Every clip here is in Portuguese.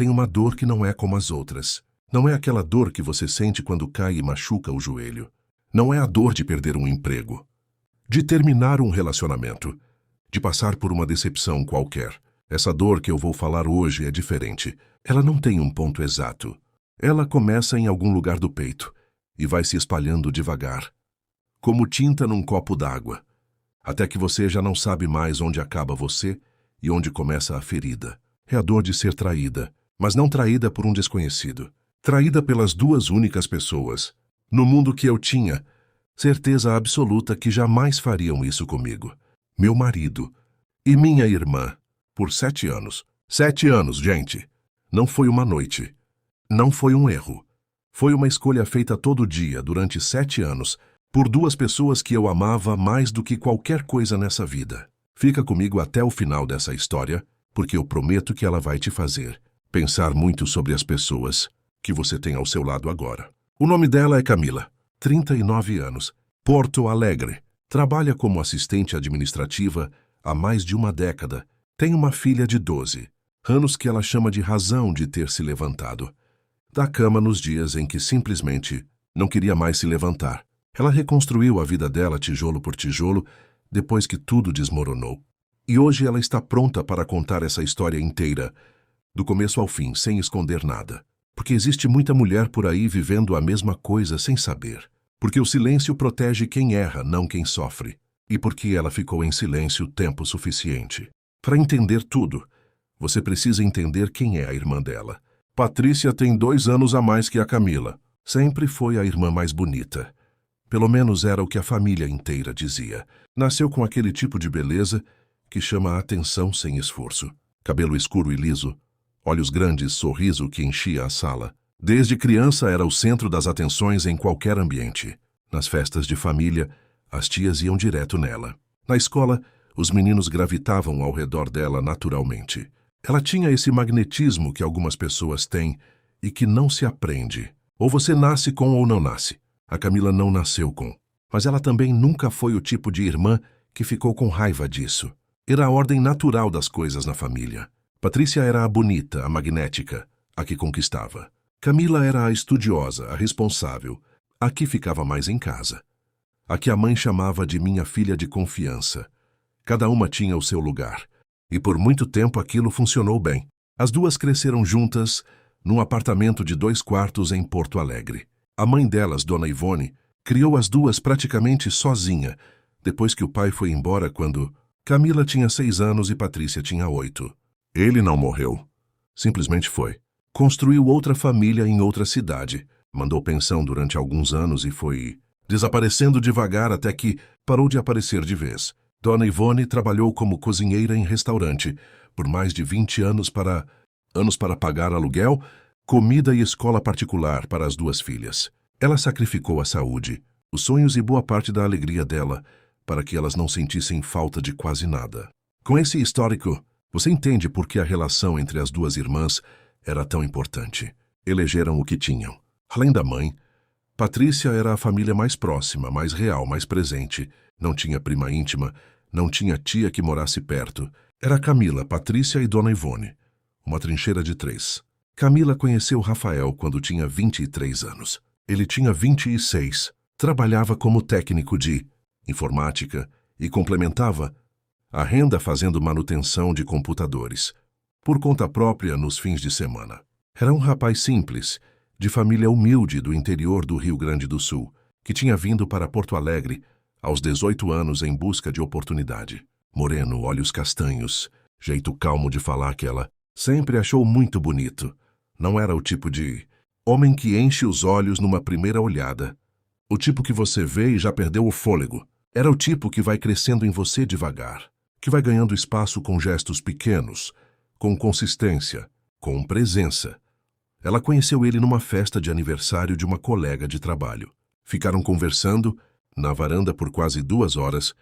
tem uma dor que não é como as outras. Não é aquela dor que você sente quando cai e machuca o joelho. Não é a dor de perder um emprego, de terminar um relacionamento, de passar por uma decepção qualquer. Essa dor que eu vou falar hoje é diferente. Ela não tem um ponto exato. Ela começa em algum lugar do peito e vai se espalhando devagar, como tinta num copo d'água, até que você já não sabe mais onde acaba você e onde começa a ferida. É a dor de ser traída, mas não traída por um desconhecido. Traída pelas duas únicas pessoas, no mundo que eu tinha, certeza absoluta que jamais fariam isso comigo. Meu marido e minha irmã, por 7 anos. 7 anos, gente. Não foi uma noite. Não foi um erro. Foi uma escolha feita todo dia, durante 7 anos, por duas pessoas que eu amava mais do que qualquer coisa nessa vida. Fica comigo até o final dessa história, porque eu prometo que ela vai te fazer pensar muito sobre as pessoas que você tem ao seu lado agora. O nome dela é Camila, 39 anos, Porto Alegre. Trabalha como assistente administrativa há mais de uma década. Tem uma filha de 12 anos que ela chama de razão de ter se levantado da cama nos dias em que simplesmente não queria mais se levantar. Ela reconstruiu a vida dela tijolo por tijolo depois que tudo desmoronou. E hoje ela está pronta para contar essa história inteira, do começo ao fim, sem esconder nada. Porque existe muita mulher por aí vivendo a mesma coisa sem saber. Porque o silêncio protege quem erra, não quem sofre. E porque ela ficou em silêncio tempo suficiente. Para entender tudo, você precisa entender quem é a irmã dela. Patrícia tem 2 anos a mais que a Camila. Sempre foi a irmã mais bonita. Pelo menos era o que a família inteira dizia. Nasceu com aquele tipo de beleza que chama a atenção sem esforço. Cabelo escuro e liso, olhos grandes, sorriso que enchia a sala. Desde criança era o centro das atenções em qualquer ambiente. Nas festas de família, as tias iam direto nela. Na escola, os meninos gravitavam ao redor dela naturalmente. Ela tinha esse magnetismo que algumas pessoas têm e que não se aprende. Ou você nasce com ou não nasce. A Camila não nasceu com. Mas ela também nunca foi o tipo de irmã que ficou com raiva disso. Era a ordem natural das coisas na família. Patrícia era a bonita, a magnética, a que conquistava. Camila era a estudiosa, a responsável, a que ficava mais em casa. A que a mãe chamava de minha filha de confiança. Cada uma tinha o seu lugar. E por muito tempo aquilo funcionou bem. As duas cresceram juntas num apartamento de 2 quartos em Porto Alegre. A mãe delas, Dona Ivone, criou as duas praticamente sozinha, depois que o pai foi embora quando Camila tinha 6 anos e Patrícia tinha 8. Ele não morreu. Simplesmente foi. Construiu outra família em outra cidade. Mandou pensão durante alguns anos e foi desaparecendo devagar até que parou de aparecer de vez. Dona Ivone trabalhou como cozinheira em restaurante por mais de 20 anos para pagar aluguel, comida e escola particular para as 2 filhas. Ela sacrificou a saúde, os sonhos e boa parte da alegria dela para que elas não sentissem falta de quase nada. Com esse histórico, você entende por que a relação entre as 2 irmãs era tão importante. Elegeram o que tinham. Além da mãe, Patrícia era a família mais próxima, mais real, mais presente. Não tinha prima íntima, não tinha tia que morasse perto. Era Camila, Patrícia e Dona Ivone. Uma trincheira de 3. Camila conheceu Rafael quando tinha 23 anos. Ele tinha 26. Trabalhava como técnico de informática e complementava a renda fazendo manutenção de computadores, por conta própria nos fins de semana. Era um rapaz simples, de família humilde do interior do Rio Grande do Sul, que tinha vindo para Porto Alegre aos 18 anos em busca de oportunidade. Moreno, olhos castanhos, jeito calmo de falar que ela sempre achou muito bonito. Não era o tipo de homem que enche os olhos numa primeira olhada. O tipo que você vê e já perdeu o fôlego. Era o tipo que vai crescendo em você devagar, que vai ganhando espaço com gestos pequenos, com consistência, com presença. Ela conheceu ele numa festa de aniversário de uma colega de trabalho. Ficaram conversando na varanda por quase 2 horas,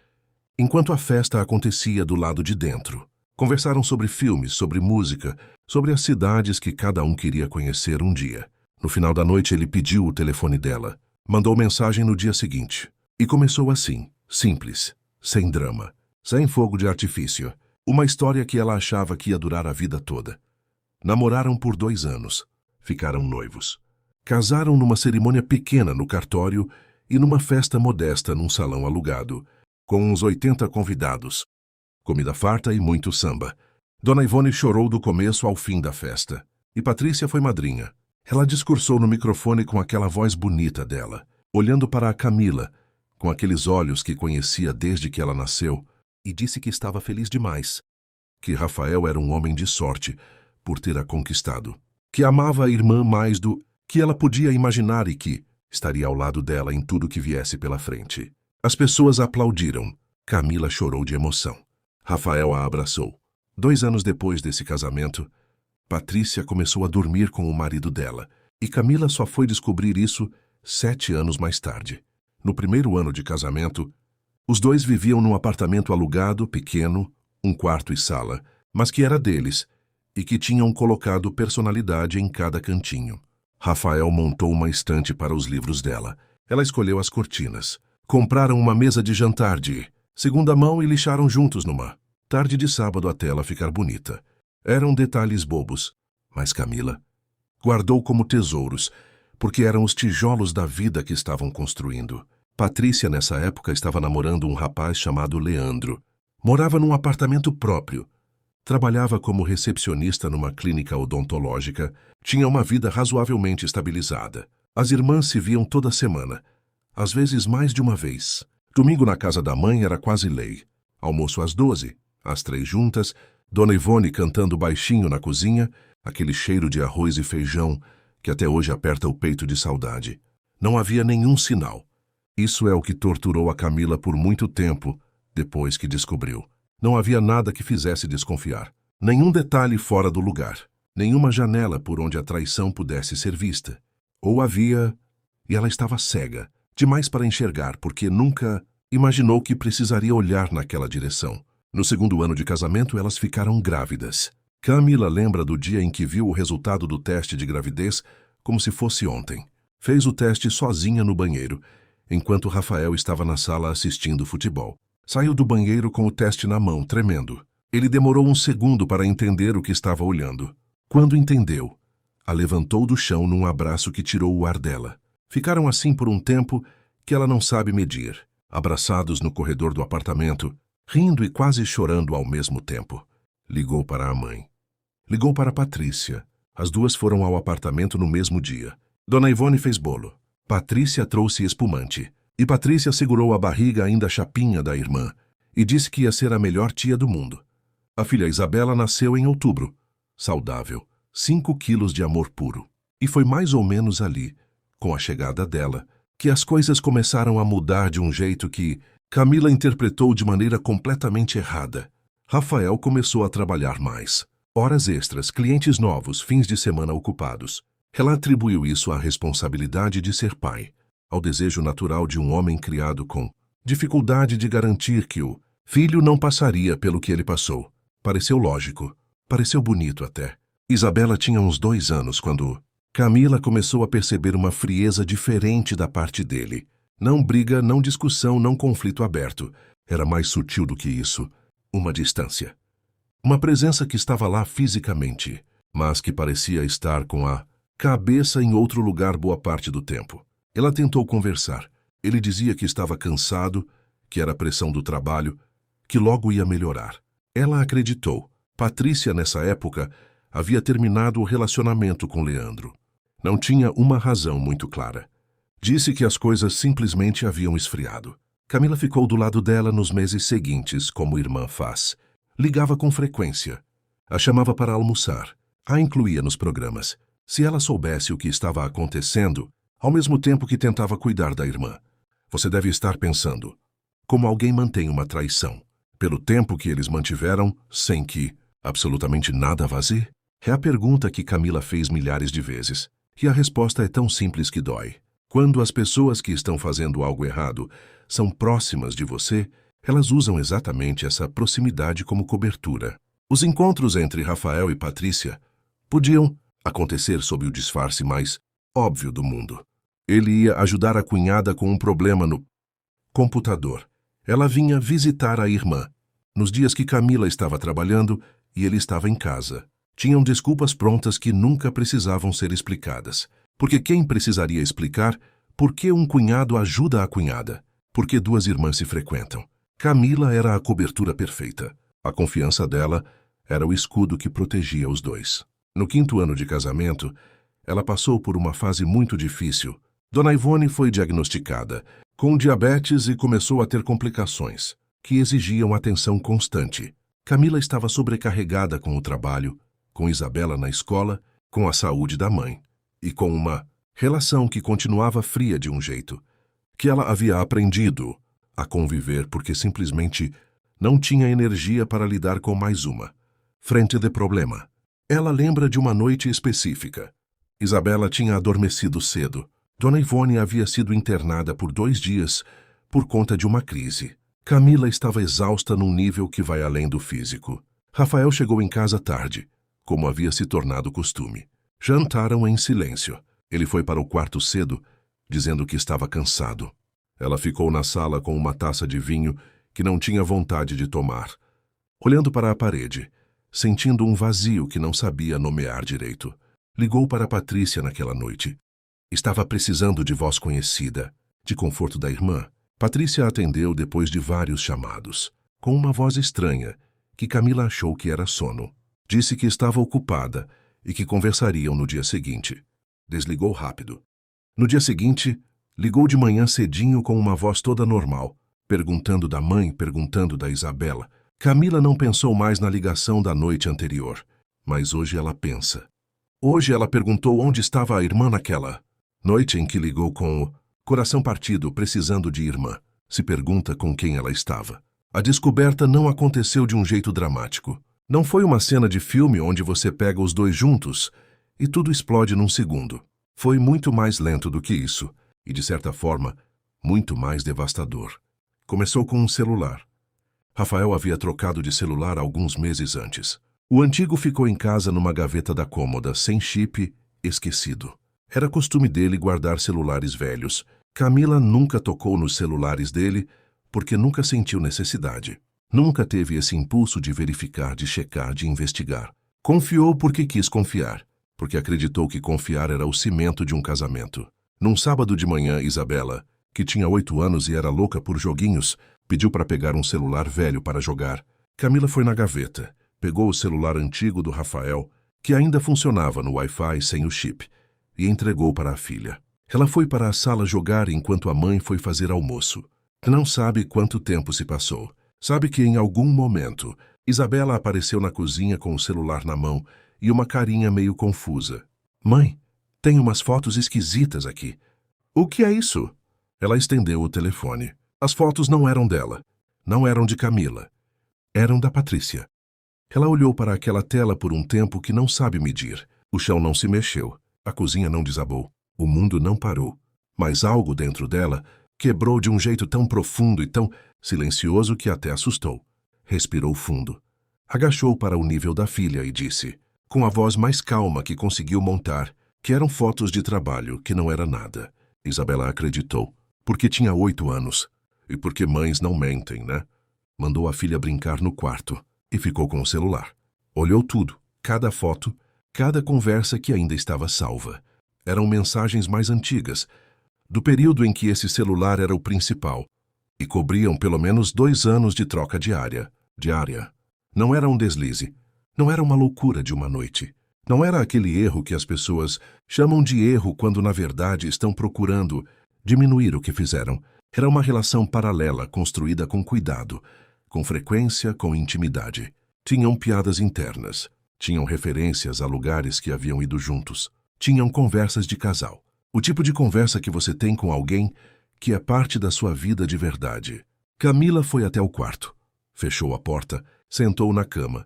enquanto a festa acontecia do lado de dentro. Conversaram sobre filmes, sobre música, sobre as cidades que cada um queria conhecer um dia. No final da noite ele pediu o telefone dela, mandou mensagem no dia seguinte. E começou assim, simples, sem drama, sem fogo de artifício. Uma história que ela achava que ia durar a vida toda. Namoraram por 2 anos. Ficaram noivos. Casaram numa cerimônia pequena no cartório e numa festa modesta num salão alugado, com uns 80 convidados. Comida farta e muito samba. Dona Ivone chorou do começo ao fim da festa. E Patrícia foi madrinha. Ela discursou no microfone com aquela voz bonita dela, olhando para a Camila, com aqueles olhos que conhecia desde que ela nasceu, e disse que estava feliz demais, que Rafael era um homem de sorte por ter a conquistado, que amava a irmã mais do que ela podia imaginar e que estaria ao lado dela em tudo que viesse pela frente. As pessoas aplaudiram. Camila chorou de emoção. Rafael a abraçou. 2 anos depois desse casamento, Patrícia começou a dormir com o marido dela, e Camila só foi descobrir isso 7 anos mais tarde. No primeiro ano de casamento, os dois viviam num apartamento alugado, pequeno, 1 quarto e sala, mas que era deles, e que tinham colocado personalidade em cada cantinho. Rafael montou uma estante para os livros dela. Ela escolheu as cortinas. Compraram uma mesa de jantar de segunda mão e lixaram juntos numa tarde de sábado até ela ficar bonita. Eram detalhes bobos, mas Camila guardou como tesouros, porque eram os tijolos da vida que estavam construindo. Patrícia, nessa época, estava namorando um rapaz chamado Leandro. Morava num apartamento próprio. Trabalhava como recepcionista numa clínica odontológica. Tinha uma vida razoavelmente estabilizada. As irmãs se viam toda semana, às vezes mais de uma vez. Domingo na casa da mãe era quase lei. Almoço às 12, as 3 juntas, Dona Ivone cantando baixinho na cozinha, aquele cheiro de arroz e feijão que até hoje aperta o peito de saudade. Não havia nenhum sinal. Isso é o que torturou a Camila por muito tempo, depois que descobriu. Não havia nada que fizesse desconfiar. Nenhum detalhe fora do lugar. Nenhuma janela por onde a traição pudesse ser vista. Ou havia, e ela estava cega, demais para enxergar, porque nunca imaginou que precisaria olhar naquela direção. No segundo ano de casamento, elas ficaram grávidas. Camila lembra do dia em que viu o resultado do teste de gravidez como se fosse ontem. Fez o teste sozinha no banheiro, enquanto Rafael estava na sala assistindo futebol. Saiu do banheiro com o teste na mão, tremendo. Ele demorou 1 segundo para entender o que estava olhando. Quando entendeu, a levantou do chão num abraço que tirou o ar dela. Ficaram assim por um tempo que ela não sabe medir, abraçados no corredor do apartamento, rindo e quase chorando ao mesmo tempo. Ligou para a mãe. Ligou para Patrícia. As duas foram ao apartamento no mesmo dia. Dona Ivone fez bolo. Patrícia trouxe espumante. E Patrícia segurou a barriga ainda chapinha da irmã e disse que ia ser a melhor tia do mundo. A filha Isabela nasceu em outubro. Saudável. 5 quilos de amor puro. E foi mais ou menos ali, com a chegada dela, que as coisas começaram a mudar de um jeito que Camila interpretou de maneira completamente errada. Rafael começou a trabalhar mais. Horas extras, clientes novos, fins de semana ocupados. Ela atribuiu isso à responsabilidade de ser pai, ao desejo natural de um homem criado com dificuldade de garantir que o filho não passaria pelo que ele passou. Pareceu lógico, pareceu bonito até. Isabela tinha uns 2 anos quando Camila começou a perceber uma frieza diferente da parte dele. Não briga, não discussão, não conflito aberto. Era mais sutil do que isso. Uma distância. Uma presença que estava lá fisicamente, mas que parecia estar com a cabeça em outro lugar boa parte do tempo. Ela tentou conversar. Ele dizia que estava cansado, que era a pressão do trabalho, que logo ia melhorar. Ela acreditou. Patrícia, nessa época, havia terminado o relacionamento com Leandro. Não tinha uma razão muito clara. Disse que as coisas simplesmente haviam esfriado. Camila ficou do lado dela nos meses seguintes, como irmã faz. Ligava com frequência. A chamava para almoçar. A incluía nos programas. Se ela soubesse o que estava acontecendo, ao mesmo tempo que tentava cuidar da irmã. Você deve estar pensando, como alguém mantém uma traição? Pelo tempo que eles mantiveram, sem que absolutamente nada vazie? É a pergunta que Camila fez milhares de vezes. E a resposta é tão simples que dói. Quando as pessoas que estão fazendo algo errado são próximas de você, elas usam exatamente essa proximidade como cobertura. Os encontros entre Rafael e Patrícia podiam acontecer sob o disfarce mais óbvio do mundo. Ele ia ajudar a cunhada com um problema no computador. Ela vinha visitar a irmã, nos dias que Camila estava trabalhando e ele estava em casa. Tinham desculpas prontas que nunca precisavam ser explicadas. Porque quem precisaria explicar por que um cunhado ajuda a cunhada? Por que duas irmãs se frequentam? Camila era a cobertura perfeita. A confiança dela era o escudo que protegia os dois. No 5º ano de casamento, ela passou por uma fase muito difícil. Dona Ivone foi diagnosticada com diabetes e começou a ter complicações que exigiam atenção constante. Camila estava sobrecarregada com o trabalho, com Isabela na escola, com a saúde da mãe e com uma relação que continuava fria de um jeito que ela havia aprendido a conviver porque simplesmente não tinha energia para lidar com mais uma frente de problema. Ela lembra de uma noite específica. Isabela tinha adormecido cedo. Dona Ivone havia sido internada por 2 dias por conta de uma crise. Camila estava exausta num nível que vai além do físico. Rafael chegou em casa tarde, como havia se tornado costume. Jantaram em silêncio. Ele foi para o quarto cedo, dizendo que estava cansado. Ela ficou na sala com uma taça de vinho que não tinha vontade de tomar, olhando para a parede, sentindo um vazio que não sabia nomear direito. Ligou para Patrícia naquela noite. Estava precisando de voz conhecida, de conforto da irmã. Patrícia atendeu depois de vários chamados, com uma voz estranha, que Camila achou que era sono. Disse que estava ocupada e que conversariam no dia seguinte. Desligou rápido. No dia seguinte, ligou de manhã cedinho com uma voz toda normal, perguntando da mãe, perguntando da Isabela. Camila não pensou mais na ligação da noite anterior, mas hoje ela pensa. Hoje ela perguntou onde estava a irmã naquela noite em que ligou com o coração partido, precisando de irmã. Se pergunta com quem ela estava. A descoberta não aconteceu de um jeito dramático. Não foi uma cena de filme onde você pega os dois juntos e tudo explode num segundo. Foi muito mais lento do que isso e, de certa forma, muito mais devastador. Começou com um celular. Rafael havia trocado de celular alguns meses antes. O antigo ficou em casa numa gaveta da cômoda, sem chip, esquecido. Era costume dele guardar celulares velhos. Camila nunca tocou nos celulares dele porque nunca sentiu necessidade. Nunca teve esse impulso de verificar, de checar, de investigar. Confiou porque quis confiar, porque acreditou que confiar era o cimento de um casamento. Num sábado de manhã, Isabela, que tinha 8 anos e era louca por joguinhos, pediu para pegar um celular velho para jogar. Camila foi na gaveta, pegou o celular antigo do Rafael, que ainda funcionava no Wi-Fi sem o chip, e entregou para a filha. Ela foi para a sala jogar enquanto a mãe foi fazer almoço. Não sabe quanto tempo se passou. Sabe que em algum momento, Isabela apareceu na cozinha com o celular na mão e uma carinha meio confusa. Mãe, tem umas fotos esquisitas aqui. O que é isso? Ela estendeu o telefone. As fotos não eram dela. Não eram de Camila. Eram da Patrícia. Ela olhou para aquela tela por um tempo que não sabe medir. O chão não se mexeu. A cozinha não desabou. O mundo não parou. Mas algo dentro dela quebrou de um jeito tão profundo e tão silencioso que até assustou. Respirou fundo. Agachou para o nível da filha e disse, com a voz mais calma que conseguiu montar, que eram fotos de trabalho, que não era nada. Isabela acreditou, porque tinha 8 anos. E porque mães não mentem, né? Mandou a filha brincar no quarto e ficou com o celular. Olhou tudo, cada foto, cada conversa que ainda estava salva. Eram mensagens mais antigas, do período em que esse celular era o principal, e cobriam pelo menos 2 anos de troca diária. Não era um deslize, não era uma loucura de uma noite. Não era aquele erro que as pessoas chamam de erro quando na verdade estão procurando diminuir o que fizeram. Era uma relação paralela construída com cuidado, com frequência, com intimidade. Tinham piadas internas, tinham referências a lugares que haviam ido juntos, tinham conversas de casal. O tipo de conversa que você tem com alguém que é parte da sua vida de verdade. Camila foi até o quarto, fechou a porta, sentou na cama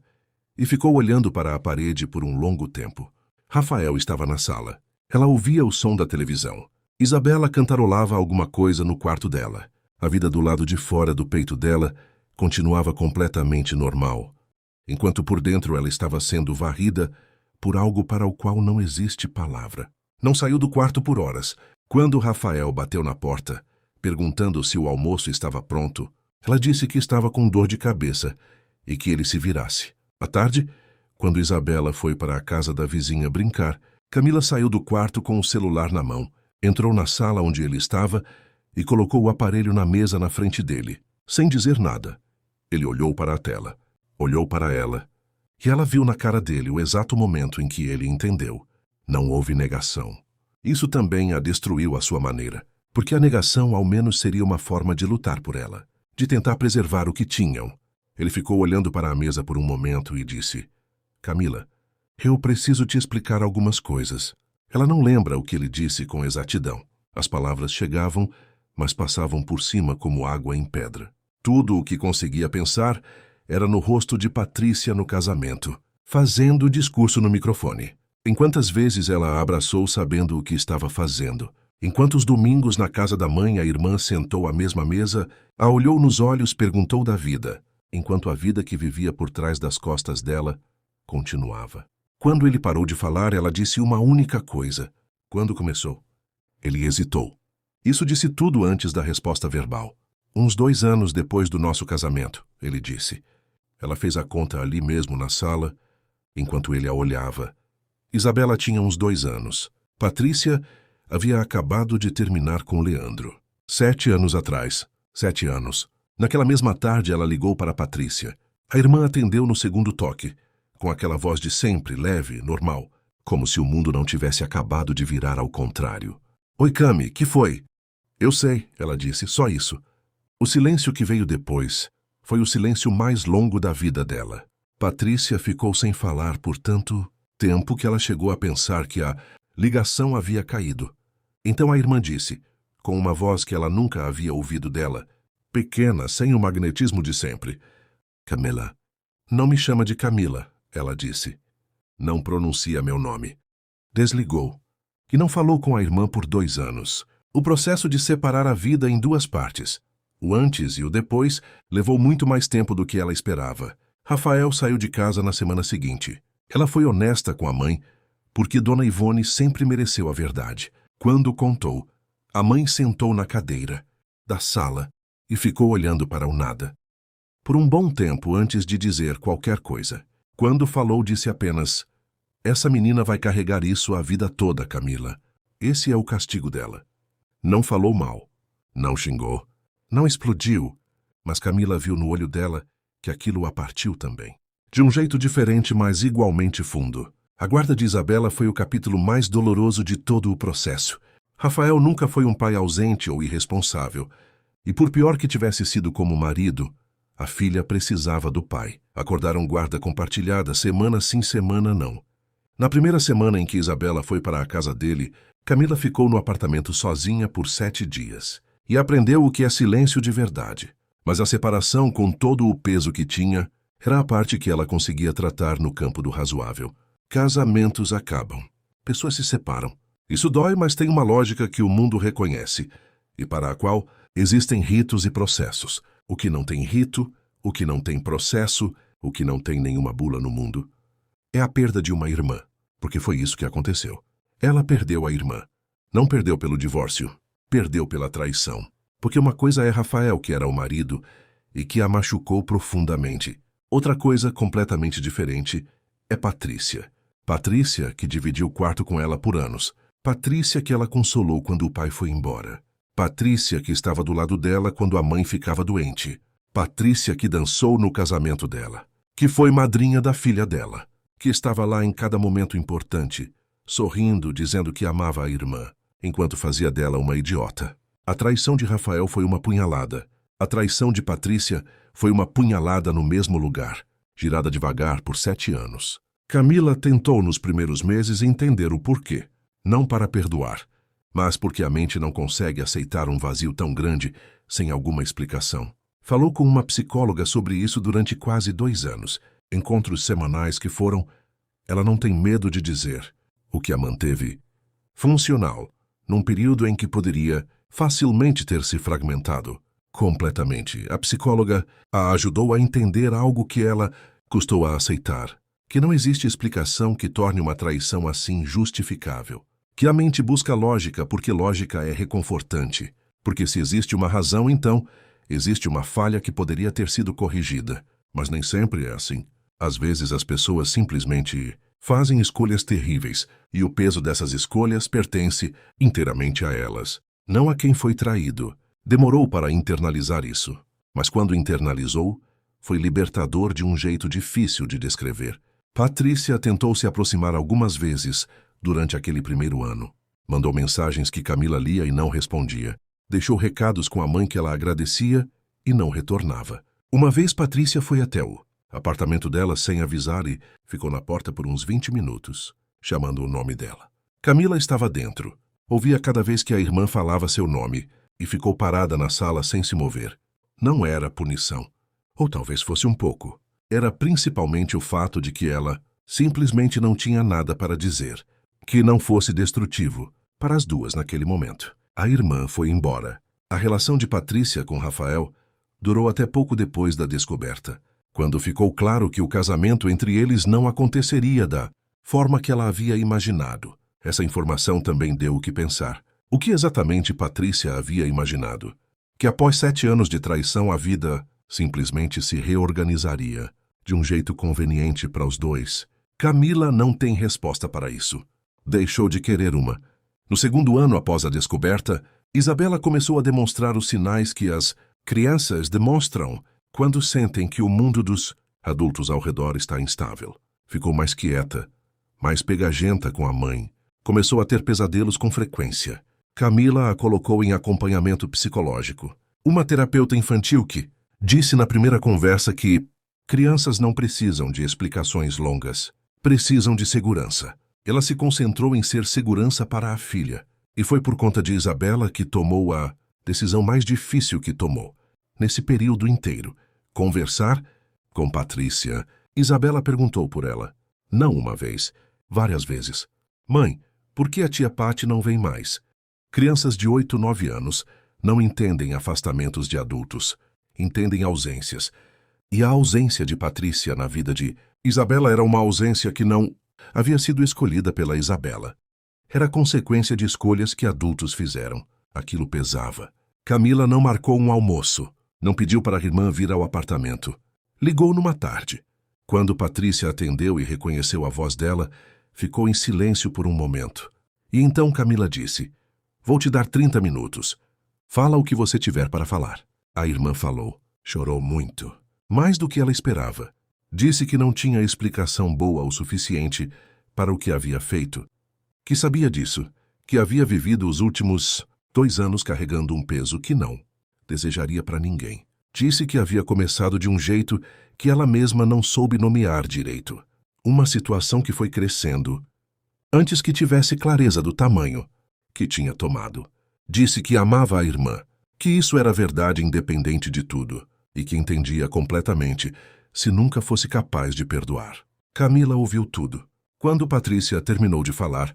e ficou olhando para a parede por um longo tempo. Rafael estava na sala. Ela ouvia o som da televisão. Isabela cantarolava alguma coisa no quarto dela. A vida do lado de fora do peito dela continuava completamente normal, enquanto por dentro ela estava sendo varrida por algo para o qual não existe palavra. Não saiu do quarto por horas. Quando Rafael bateu na porta, perguntando se o almoço estava pronto, ela disse que estava com dor de cabeça e que ele se virasse. À tarde, Quando Isabela foi para a casa da vizinha brincar, Camila saiu do quarto com o celular na mão, entrou na sala onde ele estava e colocou o aparelho na mesa na frente dele, sem dizer nada. Ele olhou para a tela, olhou para ela, e ela viu na cara dele o exato momento em que ele entendeu. Não houve negação. Isso também a destruiu à sua maneira, porque a negação ao menos seria uma forma de lutar por ela, de tentar preservar o que tinham. Ele ficou olhando para a mesa por um momento e disse: Camila, eu preciso te explicar algumas coisas. Ela não lembra o que ele disse com exatidão. As palavras chegavam, mas passavam por cima como água em pedra. Tudo o que conseguia pensar era no rosto de Patrícia no casamento, fazendo o discurso no microfone. Em quantas vezes ela a abraçou sabendo o que estava fazendo. Em quantos domingos na casa da mãe a irmã sentou à mesma mesa, a olhou nos olhos, perguntou da vida, enquanto a vida que vivia por trás das costas dela continuava. Quando ele parou de falar, ela disse uma única coisa. Quando começou? Ele hesitou. Isso disse tudo antes da resposta verbal. Uns 2 anos depois do nosso casamento, ele disse. Ela fez a conta ali mesmo na sala, enquanto ele a olhava. Isabela tinha uns 2 anos. Patrícia havia acabado de terminar com Leandro. 7 anos atrás. 7 anos. Naquela mesma tarde ela ligou para Patrícia. A irmã atendeu no segundo toque, com aquela voz de sempre, leve, normal, como se o mundo não tivesse acabado de virar ao contrário. Oi, Cami, que foi? Eu sei, ela disse, só isso. O silêncio que veio depois foi o silêncio mais longo da vida dela. Patrícia ficou sem falar por tanto tempo que ela chegou a pensar que a ligação havia caído. Então a irmã disse, com uma voz que ela nunca havia ouvido dela, pequena, sem o magnetismo de sempre: Camila. Não me chama de Camila, ela disse. Não pronuncia meu nome. Desligou. E não falou com a irmã por 2 anos. O processo de separar a vida em 2 partes. O antes e o depois levou muito mais tempo do que ela esperava. Rafael saiu de casa na semana seguinte. Ela foi honesta com a mãe, porque Dona Ivone sempre mereceu a verdade. Quando contou, a mãe sentou na cadeira da sala e ficou olhando para o nada. Por um bom tempo antes de dizer qualquer coisa. Quando falou, disse apenas: Essa menina vai carregar isso a vida toda, Camila. Esse é o castigo dela. Não falou mal, não xingou, não explodiu, mas Camila viu no olho dela que aquilo a partiu também. De um jeito diferente, mas igualmente fundo. A guarda de Isabela foi o capítulo mais doloroso de todo o processo. Rafael nunca foi um pai ausente ou irresponsável, e por pior que tivesse sido como marido, a filha precisava do pai. Acordaram guarda compartilhada, semana sim, semana não. Na primeira semana em que Isabela foi para a casa dele, Camila ficou no apartamento sozinha por 7 dias. E aprendeu o que é silêncio de verdade. Mas a separação, com todo o peso que tinha, era a parte que ela conseguia tratar no campo do razoável. Casamentos acabam. Pessoas se separam. Isso dói, mas tem uma lógica que o mundo reconhece, e para a qual existem ritos e processos. O que não tem rito, o que não tem processo, o que não tem nenhuma bula no mundo, é a perda de uma irmã, porque foi isso que aconteceu. Ela perdeu a irmã. Não perdeu pelo divórcio, perdeu pela traição. Porque uma coisa é Rafael, que era o marido, e que a machucou profundamente. Outra coisa completamente diferente é Patrícia. Patrícia, que dividiu o quarto com ela por anos. Patrícia, que ela consolou quando o pai foi embora. Patrícia, que estava do lado dela quando a mãe ficava doente. Patrícia, que dançou no casamento dela. Que foi madrinha da filha dela. Que estava lá em cada momento importante, sorrindo, dizendo que amava a irmã, enquanto fazia dela uma idiota. A traição de Rafael foi uma punhalada. A traição de Patrícia foi uma punhalada no mesmo lugar, girada devagar por 7 anos. Camila tentou nos primeiros meses entender o porquê. Não para perdoar, mas porque a mente não consegue aceitar um vazio tão grande sem alguma explicação. Falou com uma psicóloga sobre isso durante quase 2 anos. Encontros semanais que foram, ela não tem medo de dizer, o que a manteve funcional, num período em que poderia facilmente ter se fragmentado completamente. A psicóloga a ajudou a entender algo que ela custou a aceitar, que não existe explicação que torne uma traição assim justificável. Que a mente busca lógica porque lógica é reconfortante, porque se existe uma razão, então existe uma falha que poderia ter sido corrigida, mas nem sempre é assim. Às vezes as pessoas simplesmente fazem escolhas terríveis e o peso dessas escolhas pertence inteiramente a elas, não a quem foi traído. Demorou para internalizar isso, mas quando internalizou, foi libertador de um jeito difícil de descrever. Patrícia tentou se aproximar algumas vezes durante aquele primeiro ano. Mandou mensagens que Camila lia e não respondia. Deixou recados com a mãe que ela agradecia e não retornava. Uma vez Patrícia foi até o apartamento dela sem avisar e ficou na porta por uns 20 minutos, chamando o nome dela. Camila estava dentro. Ouvia cada vez que a irmã falava seu nome e ficou parada na sala sem se mover. Não era punição. Ou talvez fosse um pouco. Era principalmente o fato de que ela simplesmente não tinha nada para dizer, que não fosse destrutivo para as duas naquele momento. A irmã foi embora. A relação de Patrícia com Rafael durou até pouco depois da descoberta, quando ficou claro que o casamento entre eles não aconteceria da forma que ela havia imaginado. Essa informação também deu o que pensar. O que exatamente Patrícia havia imaginado? Que após 7 anos de traição a vida simplesmente se reorganizaria de um jeito conveniente para os dois. Camila não tem resposta para isso. Deixou de querer uma. No segundo ano após a descoberta, Isabela começou a demonstrar os sinais que as crianças demonstram quando sentem que o mundo dos adultos ao redor está instável. Ficou mais quieta, mais pegajenta com a mãe. Começou a ter pesadelos com frequência. Camila a colocou em acompanhamento psicológico. Uma terapeuta infantil que disse na primeira conversa que crianças não precisam de explicações longas, precisam de segurança. Ela se concentrou em ser segurança para a filha, e foi por conta de Isabela que tomou a decisão mais difícil que tomou, nesse período inteiro. Conversar com Patrícia. Isabela perguntou por ela, não uma vez, várias vezes. Mãe, por que a tia Pati não vem mais? Crianças de 8, 9 anos não entendem afastamentos de adultos, entendem ausências. E a ausência de Patrícia na vida de Isabela era uma ausência que não havia sido escolhida pela Isabela. Era consequência de escolhas que adultos fizeram. Aquilo pesava. Camila não marcou um almoço, não pediu para a irmã vir ao apartamento. Ligou numa tarde. Quando Patrícia atendeu e reconheceu a voz dela, ficou em silêncio por um momento. E então Camila disse, vou te dar 30 minutos. Fala o que você tiver para falar. A irmã falou. Chorou muito. Mais do que ela esperava. Disse que não tinha explicação boa o suficiente para o que havia feito. Que sabia disso. Que havia vivido os últimos 2 anos carregando um peso que não desejaria para ninguém. Disse que havia começado de um jeito que ela mesma não soube nomear direito. Uma situação que foi crescendo antes que tivesse clareza do tamanho que tinha tomado. Disse que amava a irmã, que isso era verdade independente de tudo, e que entendia completamente se nunca fosse capaz de perdoar. Camila ouviu tudo. Quando Patrícia terminou de falar,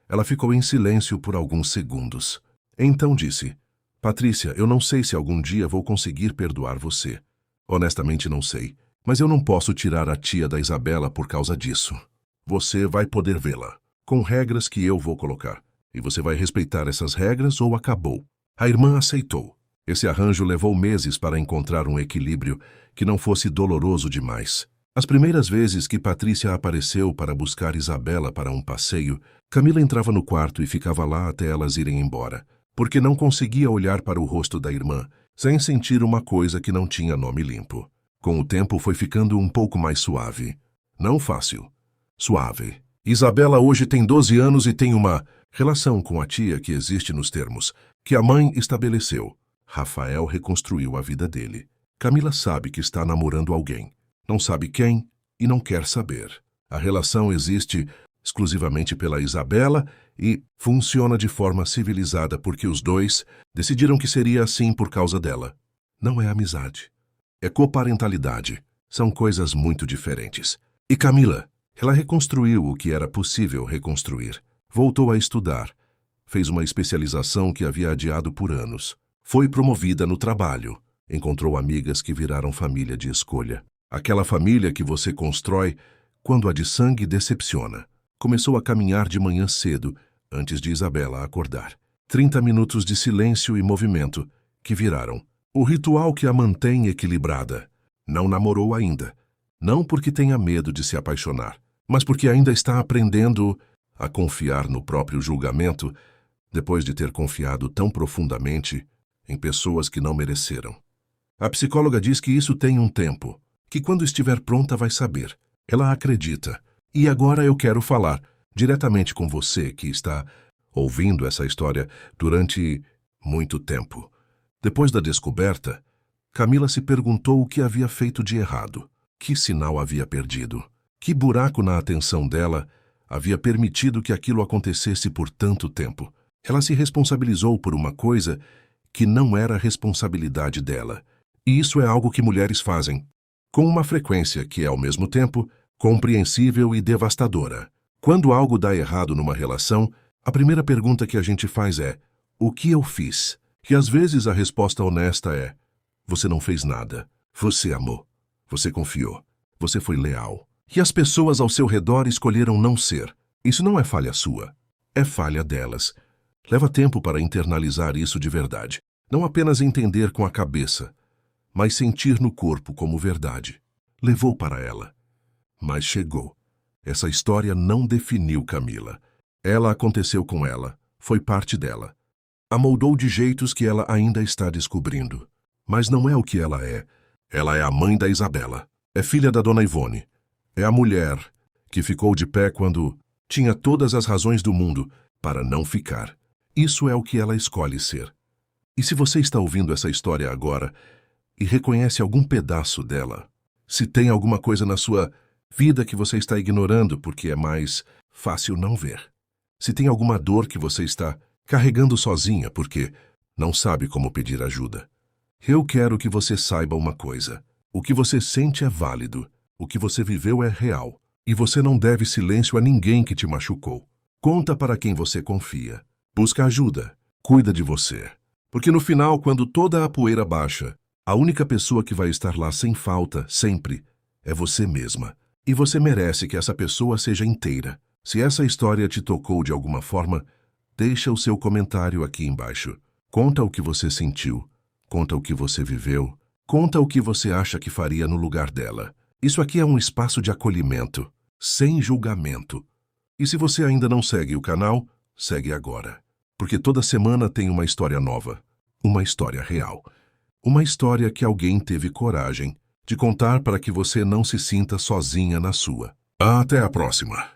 ela ficou em silêncio por alguns segundos. Então disse, Patrícia, eu não sei se algum dia vou conseguir perdoar você. Honestamente não sei, mas eu não posso tirar a tia da Isabela por causa disso. Você vai poder vê-la, com regras que eu vou colocar. E você vai respeitar essas regras ou acabou. A irmã aceitou. Esse arranjo levou meses para encontrar um equilíbrio que não fosse doloroso demais. As primeiras vezes que Patrícia apareceu para buscar Isabela para um passeio, Camila entrava no quarto e ficava lá até elas irem embora, porque não conseguia olhar para o rosto da irmã sem sentir uma coisa que não tinha nome limpo. Com o tempo foi ficando um pouco mais suave. Não fácil. Suave. Isabela hoje tem 12 anos e tem uma relação com a tia que existe nos termos que a mãe estabeleceu. Rafael reconstruiu a vida dele. Camila sabe que está namorando alguém. Não sabe quem e não quer saber. A relação existe exclusivamente pela Isabela e funciona de forma civilizada porque os dois decidiram que seria assim por causa dela. Não é amizade. É coparentalidade. São coisas muito diferentes. E Camila, ela reconstruiu o que era possível reconstruir. Voltou a estudar. Fez uma especialização que havia adiado por anos. Foi promovida no trabalho. Encontrou amigas que viraram família de escolha. Aquela família que você constrói quando a de sangue decepciona. Começou a caminhar de manhã cedo, antes de Isabela acordar. 30 minutos de silêncio e movimento, que viraram o ritual que a mantém equilibrada. Não namorou ainda, Não porque tenha medo de se apaixonar, mas porque ainda está aprendendo a confiar no próprio julgamento depois de ter confiado tão profundamente em pessoas que não mereceram. A psicóloga diz que isso tem um tempo, que quando estiver pronta vai saber. Ela acredita. E agora eu quero falar diretamente com você que está ouvindo essa história durante muito tempo. Depois da descoberta, Camila se perguntou o que havia feito de errado, que sinal havia perdido, que buraco na atenção dela havia permitido que aquilo acontecesse por tanto tempo. Ela se responsabilizou por uma coisa que não era responsabilidade dela. E isso é algo que mulheres fazem, com uma frequência que é, ao mesmo tempo, compreensível e devastadora. Quando algo dá errado numa relação, a primeira pergunta que a gente faz é: o que eu fiz? E às vezes a resposta honesta é: você não fez nada. Você amou. Você confiou. Você foi leal. E as pessoas ao seu redor escolheram não ser. Isso não é falha sua. É falha delas. Leva tempo para internalizar isso de verdade. Não apenas entender com a cabeça, mas sentir no corpo como verdade. Levou para ela. Mas chegou. Essa história não definiu Camila. Ela aconteceu com ela. Foi parte dela. A moldou de jeitos que ela ainda está descobrindo. Mas não é o que ela é. Ela é a mãe da Isabela. É filha da dona Ivone. É a mulher que ficou de pé quando tinha todas as razões do mundo para não ficar. Isso é o que ela escolhe ser. E se você está ouvindo essa história agora e reconhece algum pedaço dela, se tem alguma coisa na sua vida que você está ignorando porque é mais fácil não ver, se tem alguma dor que você está carregando sozinha porque não sabe como pedir ajuda, eu quero que você saiba uma coisa. O que você sente é válido, o que você viveu é real, e você não deve silêncio a ninguém que te machucou. Conta para quem você confia. Busca ajuda. Cuida de você. Porque no final, quando toda a poeira baixa, a única pessoa que vai estar lá sem falta, sempre, é você mesma. E você merece que essa pessoa seja inteira. Se essa história te tocou de alguma forma, deixa o seu comentário aqui embaixo. Conta o que você sentiu. Conta o que você viveu. Conta o que você acha que faria no lugar dela. Isso aqui é um espaço de acolhimento, sem julgamento. E se você ainda não segue o canal, segue agora. Porque toda semana tem uma história nova. Uma história real. Uma história que alguém teve coragem de contar para que você não se sinta sozinha na sua. Até a próxima!